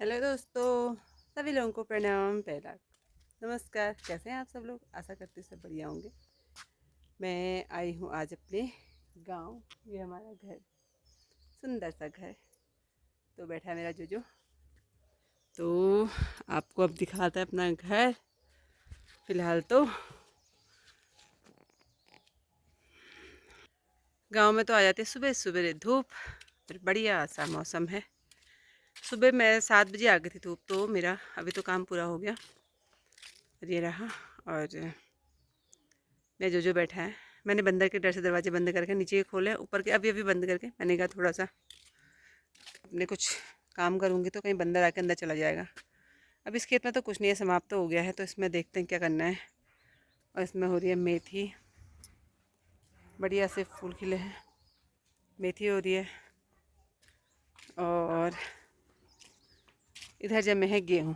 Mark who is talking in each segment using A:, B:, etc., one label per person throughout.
A: Hello दोस्तों, सभी लोगों को प्रणाम। पहला नमस्कार। कैसे हैं आप सब लोग? आशा करती हूँ सब बढ़िया होंगे। मैं आई हूँ आज अपने गांव। ये हमारा घर, सुंदर सा घर। तो बैठा है मेरा जोजो। तो आपको अब दिखाता है अपना घर। फिलहाल तो गांव में तो आ जाती है सुबह सुबह धूप। फिर बढ़िया सा मौसम है। सुबह मैं 7 बजे आ गई थी धूप, तो मेरा अभी तो काम पूरा हो गया। और ये रहा। और मैं जो बैठा है, मैंने बंदर के डर से दरवाजे बंद करके नीचे खोले, ऊपर के अभी अभी बंद करके मैंने कहा थोड़ा सा अपने कुछ काम करूँगी तो कहीं बंदर आके अंदर चला जाएगा। अब इस खेत में तो कुछ नहीं है, समाप्त तो हो गया है। तो इसमें देखते हैं क्या करना है। और इसमें हो रही है मेथी, बढ़िया से फूल खिले हैं। मेथी हो रही है और इधर जमे है गेहूँ।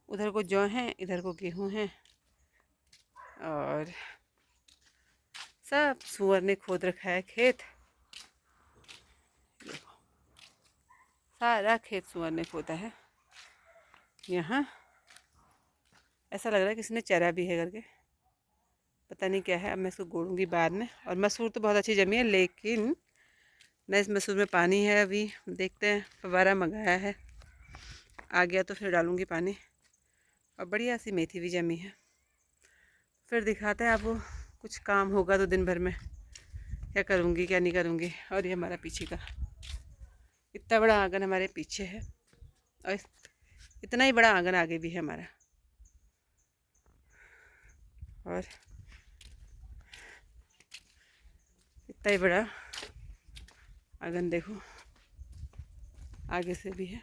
A: उधर को जौ हैं, इधर को गेहूँ हैं। और सब सुअर ने खोद रखा है खेत। सारा खेत सुअर ने खोदा है। यहाँ ऐसा लग रहा है किसी ने चरा भी है करके, पता नहीं क्या है। अब मैं इसको गोड़ूंगी बाद में। और मसूर तो बहुत अच्छी जमी है, लेकिन न इस मसूर में पानी है। अभी देखते हैं, फव्वारा मंगाया है, आ गया तो फिर डालूंगी पानी। और बढ़िया सी मेथी भी जमी है। फिर दिखाते हैं आपको। कुछ काम होगा तो दिन भर में क्या करूँगी क्या नहीं करूँगी। और ये हमारा पीछे का इतना बड़ा आंगन हमारे पीछे है, और इतना ही बड़ा आंगन आगे भी है हमारा। और इतना ही बड़ा आंगन देखो, आगे से भी है,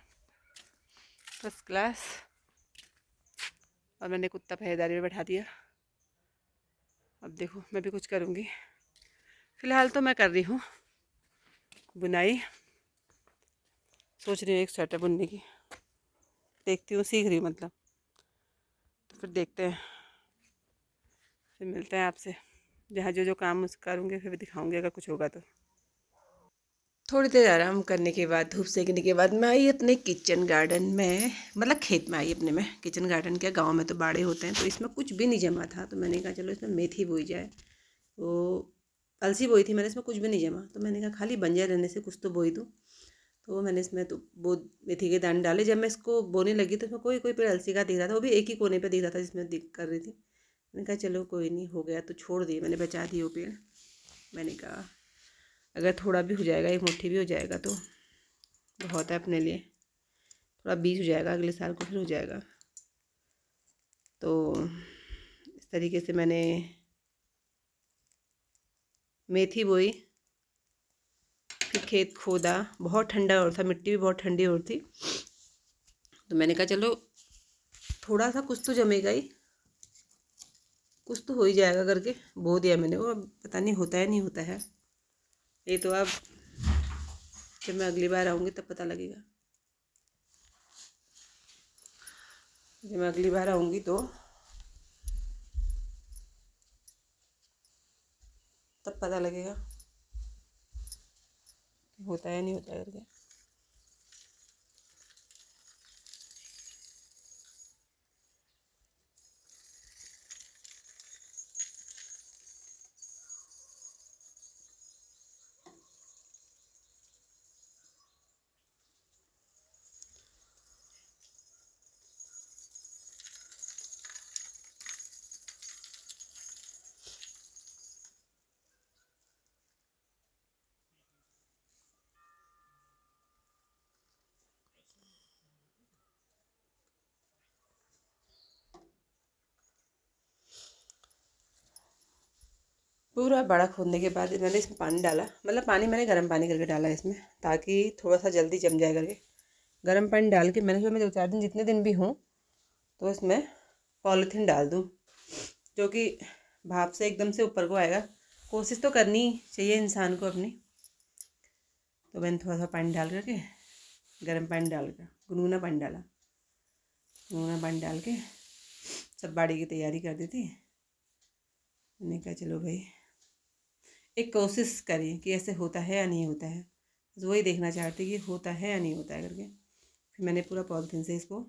A: फर्स्ट क्लास। और मैंने कुत्ता पहरेदारी में बैठा दिया। अब देखो मैं भी कुछ करूँगी। फ़िलहाल तो मैं कर रही हूँ बुनाई। सोच रही हूँ एक स्वेटर बुनने की, देखती हूँ, सीख रही हूँ मतलब। तो फिर देखते हैं, फिर मिलते हैं आपसे जहाँ जो जो काम करूँगी, फिर भी दिखाऊँगी अगर कुछ होगा तो। थोड़ी देर आराम करने के बाद, धूप सेकने के बाद, मैं आई अपने किचन गार्डन में, मतलब खेत में आई अपने में। किचन गार्डन क्या, गांव में तो बाड़े होते हैं, तो इसमें कुछ भी नहीं जमा था। तो मैंने कहा चलो इसमें मेथी बोई जाए। तो अलसी बोई थी मैंने, इसमें कुछ भी नहीं जमा। तो मैंने कहा खाली बंजर रहने से कुछ तो बोई दूँ। तो मैंने इसमें तो वो मेथी के दाने डाले। जब मैं इसको बोने लगी तो इसमें कोई कोई पेड़ अलसी का दिख रहा था, वो भी एक ही कोने पर दिख रहा था जिसमें दिख कर रही थी। मैंने कहा चलो कोई नहीं, हो गया तो छोड़ दिए, मैंने बचा दिए वो पेड़। मैंने कहा अगर थोड़ा भी हो जाएगा, एक मुट्ठी भी हो जाएगा तो बहुत है अपने लिए। थोड़ा बीज हो जाएगा, अगले साल को फिर हो जाएगा। तो इस तरीके से मैंने मेथी बोई। फिर खेत खोदा, बहुत ठंडा और था, मिट्टी भी बहुत ठंडी और थी। तो मैंने कहा चलो थोड़ा सा कुछ तो जमेगा ही, कुछ तो हो ही जाएगा करके बो दिया मैंने वो। अब पता नहीं होता है नहीं होता है, ये तो अब जब मैं अगली बार आऊँगी तब पता लगेगा। जब मैं अगली बार आऊँगी तो तब पता लगेगा होता है नहीं होता है करके। पूरा बड़ा खोदने के बाद मैंने इसमें पानी डाला, मतलब पानी मैंने गर्म पानी करके डाला इसमें, ताकि थोड़ा सा जल्दी जम जाए करके। गर्म पानी डाल के मैंने, जो मैं 2-4 दिन जितने दिन भी हूँ तो इसमें पॉलीथीन डाल दूँ, जो कि भाप से एकदम से ऊपर को आएगा। कोशिश तो करनी चाहिए इंसान को अपनी। तो मैंने थोड़ा सा पानी डाल करके, गर्म पानी डाल कर, गुनगुना पानी डाला, गुनगुना पानी डाल के सब बाड़ी की तैयारी कर दी थी। मैंने कहा चलो भाई एक कोशिश करिए कि ऐसे होता है या नहीं होता है। तो वही देखना चाहती कि होता है या नहीं होता है करके। फिर मैंने पूरा पॉलीथीन से इसको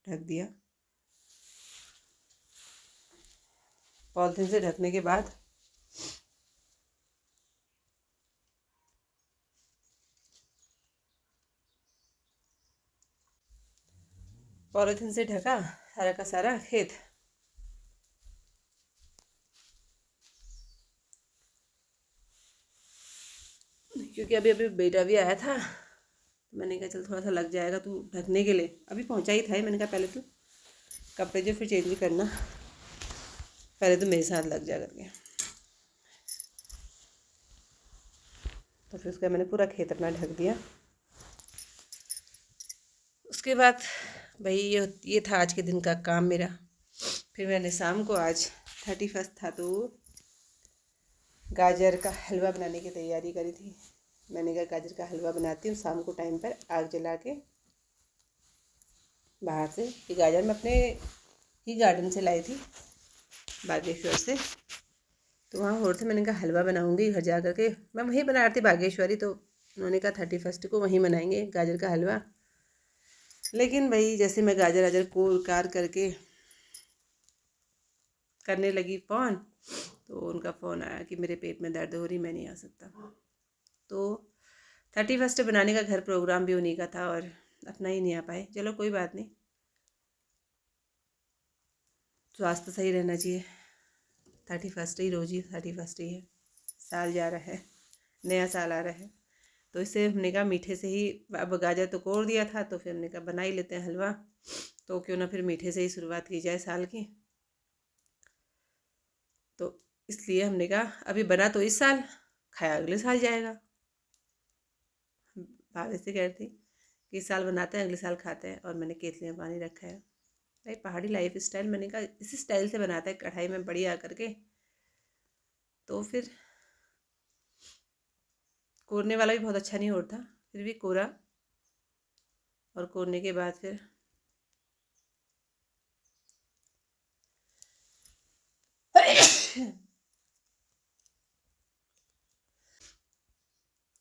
A: ढक दिया। पॉलीथीन से ढकने के बाद पॉलीथीन से ढका सारा का सारा खेत। क्योंकि अभी अभी बेटा भी आया था, मैंने कहा चल थोड़ा सा लग जाएगा तू ढकने के लिए। अभी पहुंचा ही था ही, मैंने कहा पहले तू कपड़े जो फिर चेंज करना, पहले तो मेरे साथ लग जा करके। तो फिर उसका मैंने पूरा खेत अपना ढक दिया। उसके बाद भाई ये था आज के दिन का काम मेरा। फिर मैंने शाम को, आज 31 था तो गाजर का हलवा बनाने की तैयारी करी थी। मैंने कहा गाजर का हलवा बनाती हूँ शाम को टाइम पर आग जला के बाहर से। ये गाजर मैं अपने ही गार्डन से लाई थी, बागेश्वर से। तो वहाँ हो रहे थे, मैंने कहा हलवा बनाऊँगी घर जा कर के। मैं वहीं बना रही थी बागेश्वरी, तो उन्होंने कहा 31 को वहीं बनाएंगे गाजर का हलवा। लेकिन भाई जैसे मैं गाजर वाजर को कार करके करने लगी फ़ोन, तो उनका फ़ोन आया कि मेरे पेट में दर्द हो रही, मैं नहीं आ सकता। तो 31 बनाने का घर प्रोग्राम भी उन्हीं का था और अपना ही नहीं आ पाए। चलो कोई बात नहीं, स्वास्थ्य सही रहना चाहिए। 31 ही, रोज़ ही 31 ही है, साल जा रहा है, नया साल आ रहा है। तो इससे हमने कहा मीठे से ही, अब गाजर तो कोड़ दिया था तो फिर हमने कहा बना ही लेते हैं हलवा, तो क्यों ना फिर मीठे से ही शुरुआत की जाए साल की। तो इसलिए हमने कहा अभी बना तो इस साल, खाया अगले साल जाएगा। भाभी से कह रही थी कि इस साल बनाते हैं अगले साल खाते हैं। और मैंने केतली में पानी रखा है। भाई पहाड़ी लाइफ स्टाइल, मैंने कहा इस स्टाइल से बनाता है, कढ़ाई में बढ़िया करके। तो फिर कोरने वाला भी बहुत अच्छा नहीं होता, फिर भी कोरा। और कोरने के बाद फिर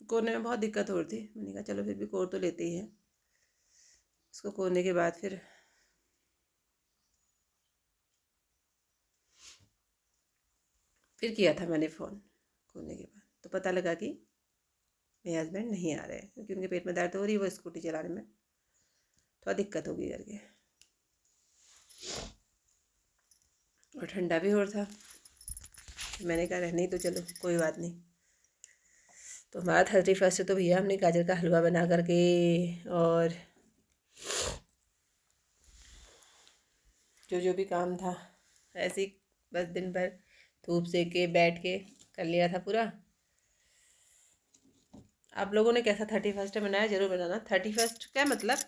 A: कोरने में बहुत दिक्कत हो रही थी। मैंने कहा चलो फिर भी कोर तो लेते ही हैं। इसको कोरने के बाद फिर किया था मैंने फ़ोन कोरने के बाद। तो पता लगा कि मेरे हस्बैंड नहीं आ रहे हैं, क्योंकि उनके पेट में दर्द हो रही है, वो स्कूटी चलाने में थोड़ा दिक्कत होगी करके। और ठंडा भी हो रहा था। मैंने कहा रहने ही तो, चलो कोई बात नहीं। तो हमारा 31 तो भैया हमने गाजर का हलवा बना करके और जो जो भी काम था ऐसे ही बस दिन भर धूप सेक के बैठ के कर लिया था पूरा। आप लोगों ने कैसा 31 मनाया ज़रूर बताना। 31 क्या मतलब,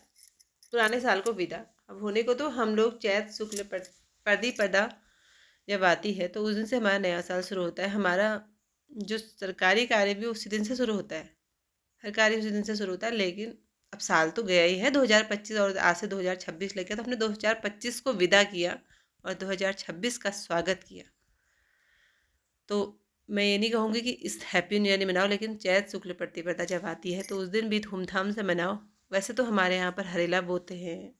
A: पुराने साल को विदा। अब होने को तो हम लोग चैत शुक्ल प्रतिपदा जब आती है तो उस दिन से हमारा नया साल शुरू होता है। हमारा जो सरकारी कार्य भी उसी दिन से शुरू होता है, हर कार्य उसी दिन से शुरू होता है। लेकिन अब साल तो गया ही है 2025, और आज से 2026 लेके, तो हमने 2025 को विदा किया और 2026 का स्वागत किया। तो मैं ये नहीं कहूँगी कि इस हैप्पी न्यू ईयर नहीं मनाओ, लेकिन चैत शुक्ल प्रतिपदा जब आती है तो उस दिन भी धूमधाम से मनाओ। वैसे तो हमारे यहाँ पर हरेला बोते हैं,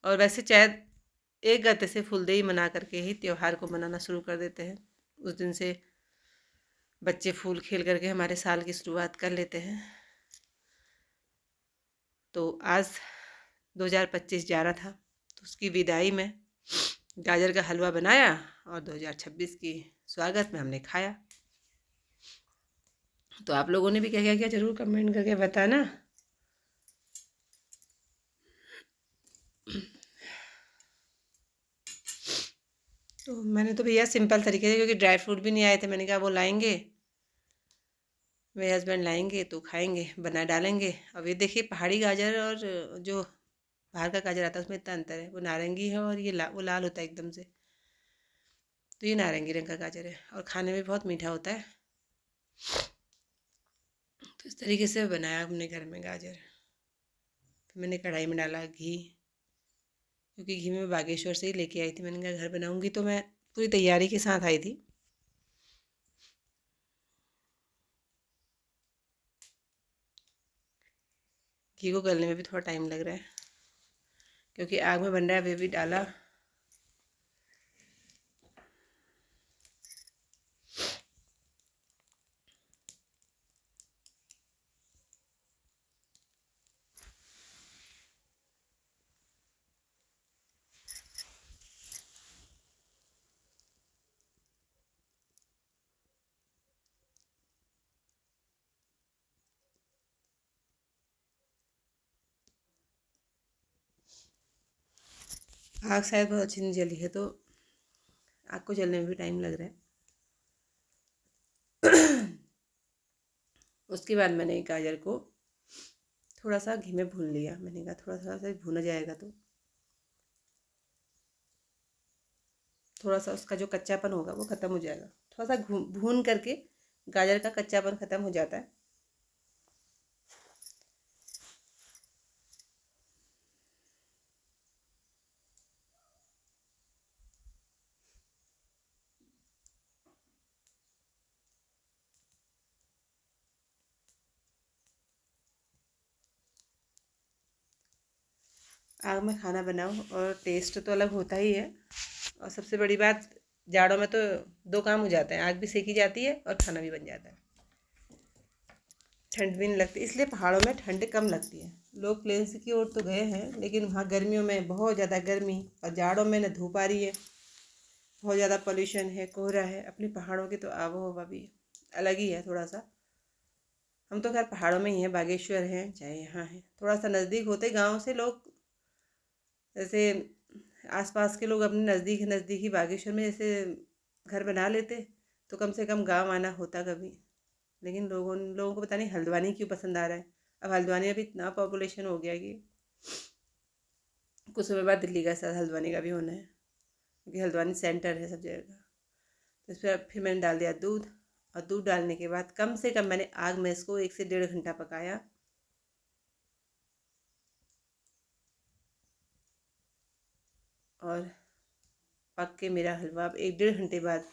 A: और वैसे चैत एक गते से फुलदेई मना करके ही त्यौहार को मनाना शुरू कर देते हैं। उस दिन से बच्चे फूल खेल करके हमारे साल की शुरुआत कर लेते हैं। तो आज 2025 जा रहा था, तो उसकी विदाई में गाजर का हलवा बनाया और 2026 की स्वागत में हमने खाया। तो आप लोगों ने भी क्या क्या किया ज़रूर कमेंट करके बताना। तो मैंने तो भैया सिंपल तरीके से, क्योंकि ड्राई फ्रूट भी नहीं आए थे, मैंने कहा वो लाएंगे, मेरे हस्बैंड लाएंगे तो खाएंगे, बना डालेंगे। अब ये देखिए पहाड़ी गाजर और जो बाहर का गाजर आता है उसमें इतना अंतर है। वो नारंगी है और ये वो लाल होता है एकदम से। तो ये नारंगी रंग का गाजर है और खाने में बहुत मीठा होता है। तो इस तरीके से बनाया हमने घर में गाजर। फिर मैंने कढ़ाई में डाला घी, क्योंकि घी मैं बागेश्वर से ही लेके आई थी। मैंने कहा घर बनाऊंगी, तो मैं पूरी तैयारी के साथ आई थी। घी को गलने में भी थोड़ा टाइम लग रहा है क्योंकि आग में बन रहा है। अभी भी डाला। आग शायद बहुत अच्छी नहीं जली है तो आग को जलने में भी टाइम लग रहा है। उसके बाद मैंने गाजर को थोड़ा सा घी में भून लिया। मैंने कहा थोड़ा सा भूना जाएगा तो थोड़ा सा उसका जो कच्चापन होगा वो ख़त्म हो जाएगा। थोड़ा सा भून करके गाजर का कच्चापन ख़त्म हो जाता है। आग में खाना बनाओ और टेस्ट तो अलग होता ही है। और सबसे बड़ी बात, जाड़ों में तो दो काम हो जाते हैं, आग भी सेकी जाती है और खाना भी बन जाता है। ठंड भी नहीं लगती, इसलिए पहाड़ों में ठंड कम लगती है। लोग प्लेन्स की ओर तो गए हैं लेकिन वहाँ गर्मियों में बहुत ज़्यादा गर्मी और जाड़ों में न धूप आ रही है, बहुत ज़्यादा पोल्यूशन है, कोहरा है। अपनी पहाड़ों की तो आबो हवा भी अलग ही है थोड़ा सा। हम तो खैर पहाड़ों में ही हैं, बागेश्वर हैं चाहे यहाँ हैं। थोड़ा सा नज़दीक होते गांव से लोग, जैसे आसपास के लोग अपने नज़दीक ही बागेश्वर में जैसे घर बना लेते तो कम से कम गांव आना होता कभी। लेकिन लोगों को पता नहीं हल्द्वानी क्यों पसंद आ रहा है। अब हल्द्वानी में भी इतना पॉपुलेशन हो गया कि कुछ समय बाद दिल्ली का साथ हल्द्वानी का भी होना है क्योंकि हल्द्वानी सेंटर है सब जगह का। तो इस पर फिर मैंने डाल दिया दूध। और दूध डालने के बाद कम से कम मैंने आग में इसको 1 से 1.5 घंटा पकाया। और पक के मेरा हलवा 1-1.5 घंटे बाद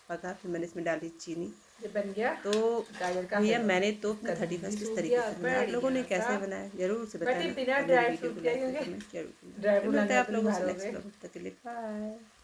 A: पका। फिर मैंने इसमें डाली चीनी।
B: जब बन गया
A: तो
B: गाजर का
A: भैया
B: हलवा
A: मैंने तो अपने 31 इस तरीके से बनाया। आप लोगों ने कैसे बनाया ज़रूर से बताना
B: बिना
A: और मेरी
B: ड्राई
A: वीडियो
B: फ्रूट
A: को
B: के
A: लाइक और
B: क्योंकि
A: कमेंट जरूर करना।
B: ड्राई
A: फिर
B: फ्रूट
A: मिलते
B: डालने
A: हैं
B: में
A: आप
B: तो नहीं
A: लोगों से नेक्स्ट
B: मारोगे।
A: व्लॉग में। तब तक के लिए बाय।